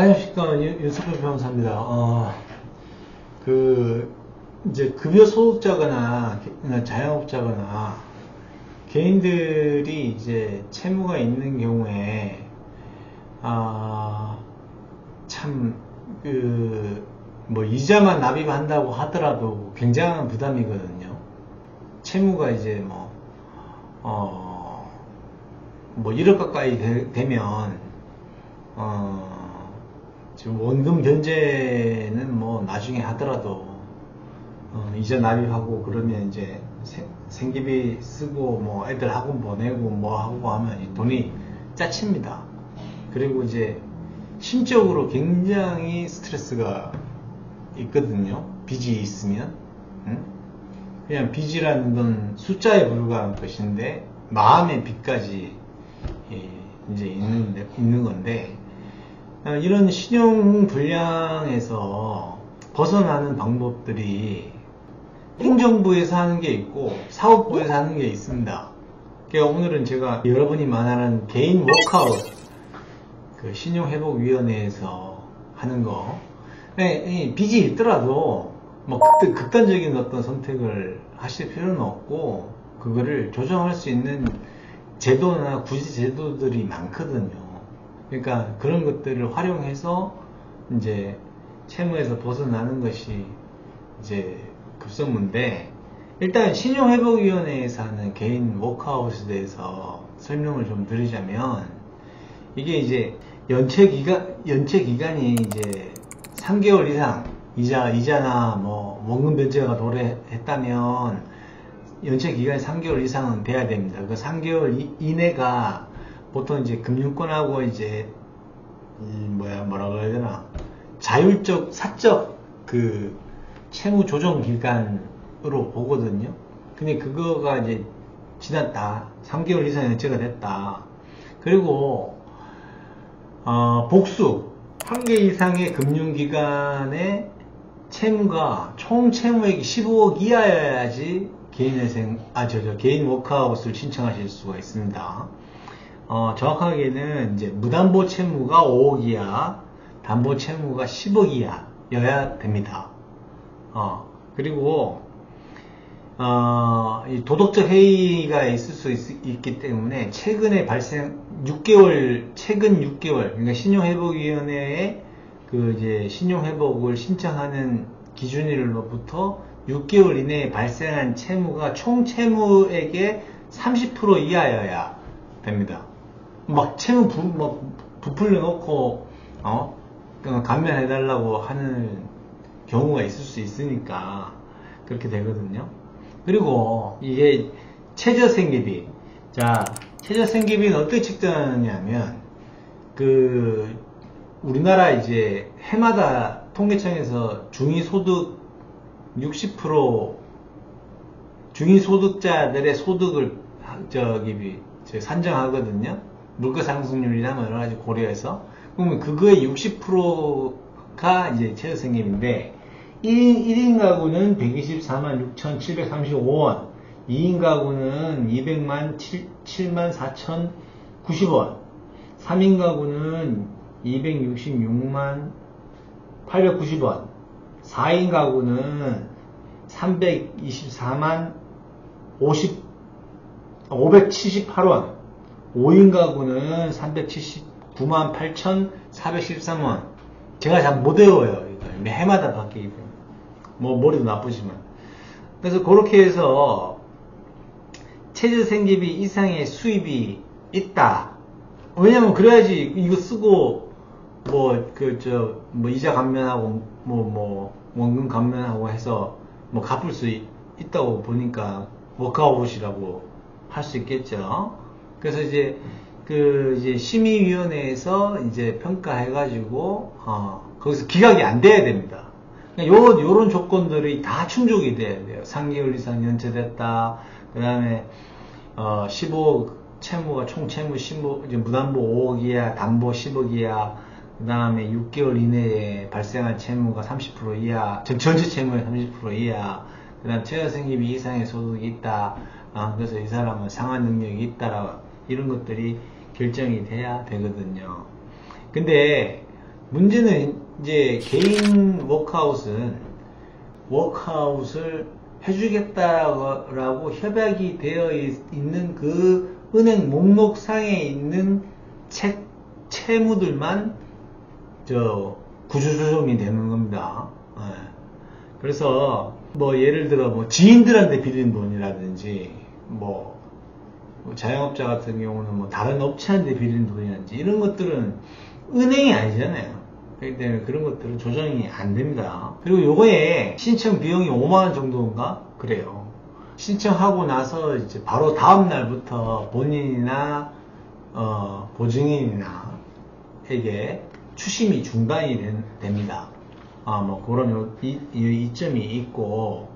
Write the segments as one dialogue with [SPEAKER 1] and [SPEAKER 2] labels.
[SPEAKER 1] 안녕하십니까. 윤석열 변호사입니다. 이제 급여 소득자거나 자영업자거나 개인들이 이제 채무가 있는 경우에, 이자만 납입한다고 하더라도 굉장한 부담이거든요. 채무가 이제 1억 가까이 되면, 지금 원금 변제는 나중에 하더라도, 이자 납입하고 그러면 이제 생계비 쓰고 애들 학원 보내고 하고 하면 돈이 짜칩니다. 그리고 이제 심적으로 굉장히 스트레스가 있거든요. 빚이 있으면. 그냥 빚이라는 건 숫자에 불과한 것인데 마음의 빚까지 이제 있는 건데, 이런 신용 불량에서 벗어나는 방법들이 행정부에서 하는 게 있고 사업부에서 하는 게 있습니다. 그러니까 오늘은 제가 여러분이 말하는 개인 워크아웃, 그 신용회복위원회에서 하는 거, 빚이 있더라도 극단적인 어떤 선택을 하실 필요는 없고, 그거를 조정할 수 있는 제도나 구제 제도들이 많거든요. 그러니까 그런 것들을 활용해서 이제 채무에서 벗어나는 것이 이제 급선무인데, 일단 신용회복위원회에서 하는 개인 워크아웃에 대해서 설명을 좀 드리자면, 이게 이제 연체 기간이 이제 3개월 이상 이자나 원금 변제가 도래했다면 연체 기간이 3개월 이상은 돼야 됩니다. 그 3개월 이내가 보통 이제 금융권하고 이제 뭐라 그래야 되나, 자율적 사적 그 채무 조정 기간으로 보거든요. 근데 그거가 이제 지났다, 3개월 이상 연체가 됐다, 그리고 복수 1개 이상의 금융기관의 채무가 총 채무액이 15억 이하여야지 개인 워크아웃을 신청하실 수가 있습니다. 정확하게는 이제 무담보 채무가 5억 이하, 담보 채무가 10억 이하여야 됩니다. 그리고 이 도덕적 해이가 있을 수 있기 때문에 최근 6개월, 그러니까 신용회복위원회에 그 이제 신용회복을 신청하는 기준일로부터 6개월 이내에 발생한 채무가 총 채무액의 30% 이하여야 됩니다. 채무 부풀려 놓고 감면해달라고 하는 경우가 있을 수 있으니까 그렇게 되거든요. 그리고 이게 최저생계비. 자, 최저생계비는 어떻게 측정하느냐면, 우리나라 이제 해마다 통계청에서 중위소득 60% 중위소득자들의 소득을 산정하거든요. 물가상승률이나 여러 가지 고려해서. 그러면 그거의 60%가 이제 최저생계비인데, 1인 가구는 124만 6,735원, 2인 가구는 200만 7만 4,090원, 3인 가구는 266만 890원, 4인 가구는 324만 578원, 5인 가구는 379만 8,413원. 제가 잘 못 외워요. 해마다 바뀌기 때문에. 머리도 나쁘지만. 그래서 그렇게 해서 최저생계비 이상의 수입이 있다. 왜냐면 그래야지 이거 쓰고 이자 감면하고 원금 감면하고 해서 갚을 수 있다고 보니까 워크아웃이라고 할 수 있겠죠. 그래서 이제 이제 심의위원회에서 이제 평가해가지고 거기서 기각이 안 돼야 됩니다. 요런 조건들이 다 충족이 돼야 돼요. 3개월 이상 연체됐다. 그 다음에 15억 채무가 총 채무 15, 이제 무담보 5억 이하, 담보 10억 이하, 그 다음에 6개월 이내에 발생한 채무가 30% 이하, 전체 채무의 30% 이하, 그 다음 최저생계비 이상의 소득이 있다. 그래서 이 사람은 상환 능력이 있다라, 이런 것들이 결정이 돼야 되거든요. 근데 문제는 이제 개인 워크아웃을 해주겠다라고 협약이 되어 있는 그 은행 목록상에 있는 채무들만 구조조정이 되는 겁니다. 예. 그래서 뭐 예를 들어 뭐 지인들한테 빌린 돈이라든지 뭐 자영업자 같은 경우는 뭐 다른 업체한테 빌린 돈이라든지 이런 것들은 은행이 아니잖아요. 그렇기 때문에 그런 것들은 조정이 안 됩니다. 그리고 요거에 신청 비용이 5만원 정도인가? 그래요. 신청하고 나서 이제 바로 다음 날부터 본인이나 보증인이나 에게 추심이 중단이 됩니다. 뭐 그런 이점이 있고,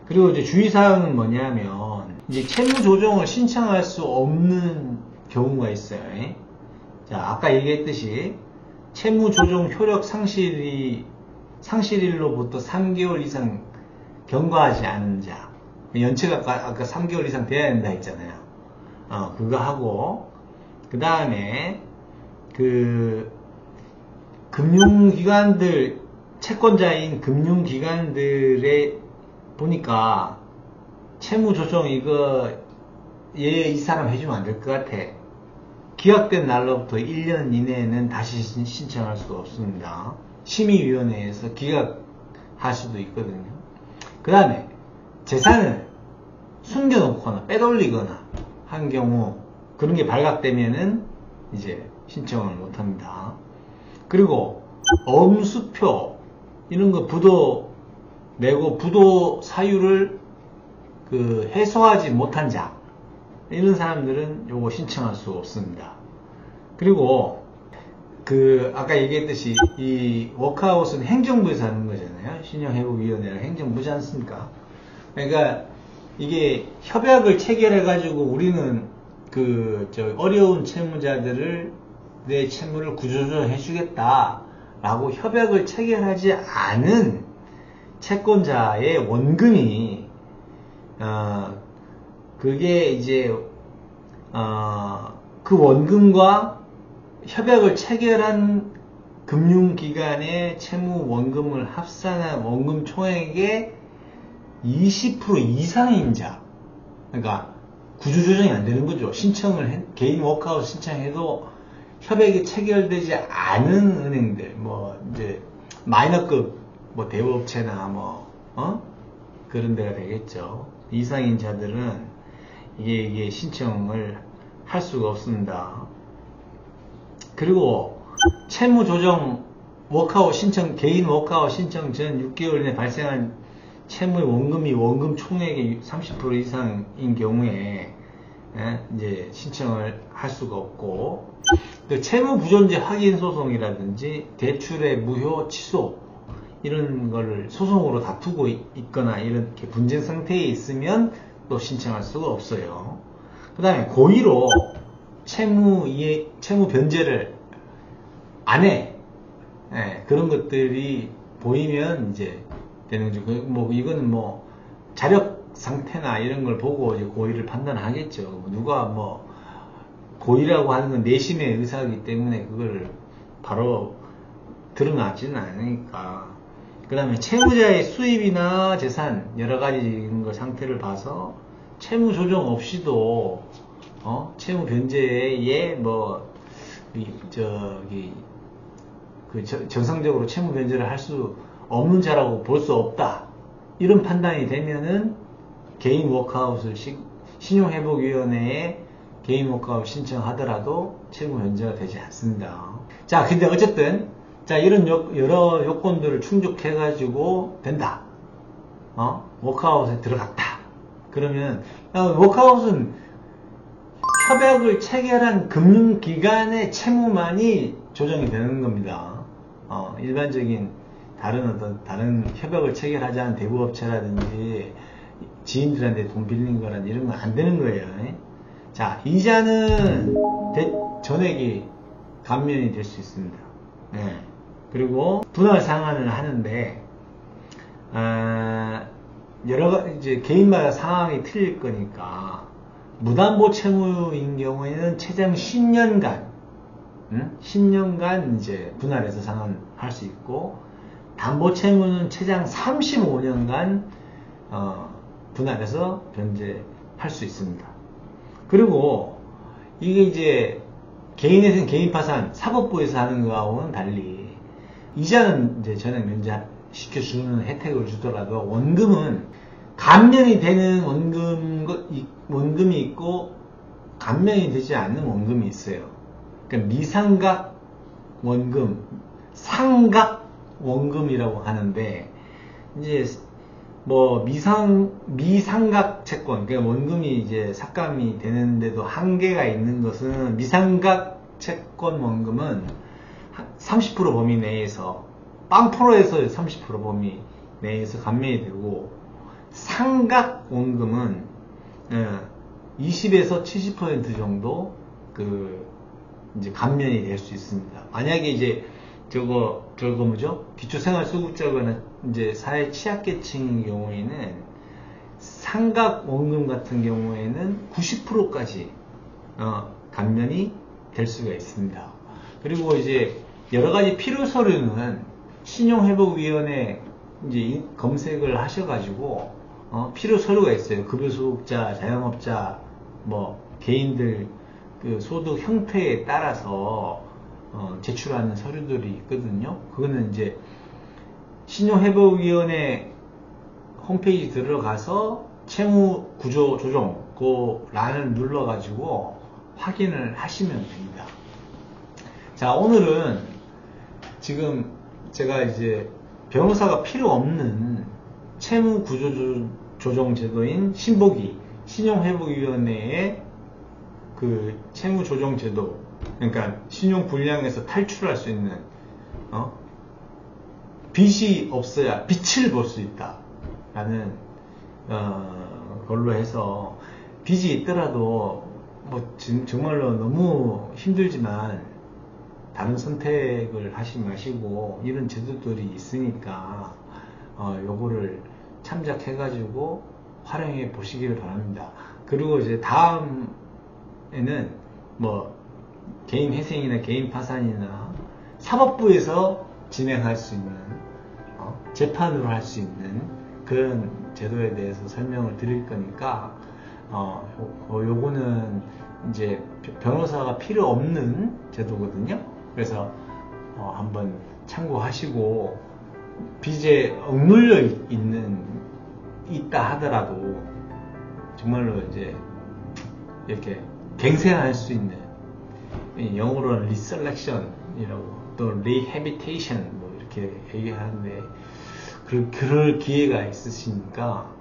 [SPEAKER 1] 그리고 이제 주의사항은 뭐냐면 이제 채무 조정을 신청할 수 없는 경우가 있어요. 자, 아까 얘기했듯이 채무 조정 효력 상실일로부터 3개월 이상 경과하지 않은 자, 연체가 아까 3개월 이상 돼야 된다 했잖아요. 그거 하고, 그 다음에 금융기관들, 채권자인 금융기관들에 보니까 채무조정 이 사람 해주면 안 될 것 같아. 기각된 날로부터 1년 이내에는 다시 신청할 수가 없습니다. 심의위원회에서 기각할 수도 있거든요. 그 다음에 재산을 숨겨놓거나 빼돌리거나 한 경우 그런 게 발각되면은 이제 신청을 못합니다. 그리고 엄수표 이런 거 부도 내고 부도 사유를 해소하지 못한 자, 이런 사람들은 요거 신청할 수 없습니다. 그리고 아까 얘기했듯이 이 워크아웃은 행정부에서 하는 거잖아요. 신용회복위원회는 행정부지 않습니까? 그러니까 이게 협약을 체결해 가지고 우리는 어려운 채무자들을 내 채무를 구조조정해 주겠다 라고 협약을 체결하지 않은 채권자의 원금이 그게 이제 그 원금과 협약을 체결한 금융기관의 채무 원금을 합산한 원금 총액의 20% 이상인 자, 그러니까 구조조정이 안 되는 거죠. 개인 워크아웃 신청해도 협약이 체결되지 않은 은행들, 뭐 이제 마이너급 대부업체나 그런 데가 되겠죠. 이상인 자들은 이게 신청을 할 수가 없습니다. 그리고 채무조정 개인 워크아웃 신청 전 6개월 이내 발생한 채무의 원금이 원금 총액의 30% 이상인 경우에 이제 신청을 할 수가 없고, 채무 부존재 확인 소송이라든지 대출의 무효 취소 이런 거를 소송으로 다투고 있거나 이렇게 분쟁 상태에 있으면 또 신청할 수가 없어요. 그 다음에 고의로 채무 변제를 안 해. 그런 것들이 보이면 이제 되는 거죠. 이거는 자력 상태나 이런 걸 보고 이제 고의를 판단하겠죠. 누가 고의라고 하는 건 내심의 의사이기 때문에 그걸 바로 드러나지는 않으니까. 그 다음에 채무자의 수입이나 재산 여러 가지 이런 거 상태를 봐서 채무 조정 없이도 채무 변제에 정상적으로 채무 변제를 할 수 없는 자라고 볼 수 없다, 이런 판단이 되면은 개인 워크아웃을 신용회복위원회에 개인 워크아웃 신청하더라도 채무 변제가 되지 않습니다. 자, 근데 어쨌든 이런 여러 요건들을 충족해 가지고 된다, 워크아웃에 들어갔다 그러면 워크아웃은 협약을 체결한 금융기관의 채무만이 조정이 되는 겁니다. 일반적인 다른 협약을 체결하지 않은 대부업체라든지 지인들한테 돈 빌린 거라든지 이런 건 안 되는 거예요. 자, 이자는 전액이 감면이 될 수 있습니다. 그리고 분할 상환을 하는데 이제 개인마다 상황이 틀릴 거니까 무담보 채무인 경우에는 최장 10년간 10년간 이제 분할해서 상환할 수 있고, 담보채무는 최장 35년간 분할해서 변제할 수 있습니다. 그리고 이게 이제 개인회생, 개인파산, 사법부에서 하는 거하고는 달리 이자는 이제 전액 면제시켜주는 혜택을 주더라도 원금은 감면이 되는 원금이 있고 감면이 되지 않는 원금이 있어요. 그러니까 미상각 원금, 상각 원금이라고 하는데, 이제 뭐 미상각 채권, 그러니까 원금이 이제 삭감이 되는데도 한계가 있는 것은, 미상각 채권 원금은 30% 범위 내에서, 빵프로에서 30% 범위 내에서 감면이 되고, 상각 원금은 20에서 70% 정도 이제 감면이 될 수 있습니다. 만약에 이제 저거 뭐죠? 기초생활수급자거나 이제 사회 취약계층의 경우에는 상각 원금 같은 경우에는 90%까지 감면이 될 수가 있습니다. 그리고 이제 여러 가지 필요 서류는 신용회복위원회 이제 검색을 하셔가지고 필요 서류가 있어요. 급여소득자, 자영업자, 뭐 개인들 그 소득 형태에 따라서 제출하는 서류들이 있거든요. 그거는 이제 신용회복위원회 홈페이지 들어가서 채무구조조정 그 란을 눌러가지고 확인을 하시면 됩니다. 자, 오늘은 지금 제가 이제 변호사가 필요 없는 채무구조조정 제도인 신보기 신용회복위원회의 그 채무조정제도, 그러니까 신용불량에서 탈출할 수 있는 빚이 없어야 빛을 볼 수 있다 라는 걸로 해서, 빚이 있더라도 뭐 정말로 너무 힘들지만 다른 선택을 하지 마시고 이런 제도들이 있으니까 요거를 참작해 가지고 활용해 보시길 바랍니다. 그리고 이제 다음에는 뭐 개인 회생이나 개인 파산이나 사법부에서 진행할 수 있는 재판으로 할 수 있는 그런 제도에 대해서 설명을 드릴 거니까 요거는 이제 변호사가 필요 없는 제도거든요. 그래서 한번 참고하시고, 빚에 억눌려 있다 하더라도 정말로 이제 이렇게 갱생할 수 있는, 영어로는 리셀렉션이라고 또 리해비테이션 뭐 이렇게 얘기하는데, 그럴 기회가 있으시니까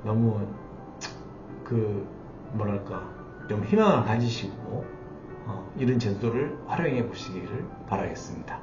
[SPEAKER 1] 너무 뭐랄까 좀 희망을 가지시고 이런 제도를 활용해 보시기를 바라겠습니다.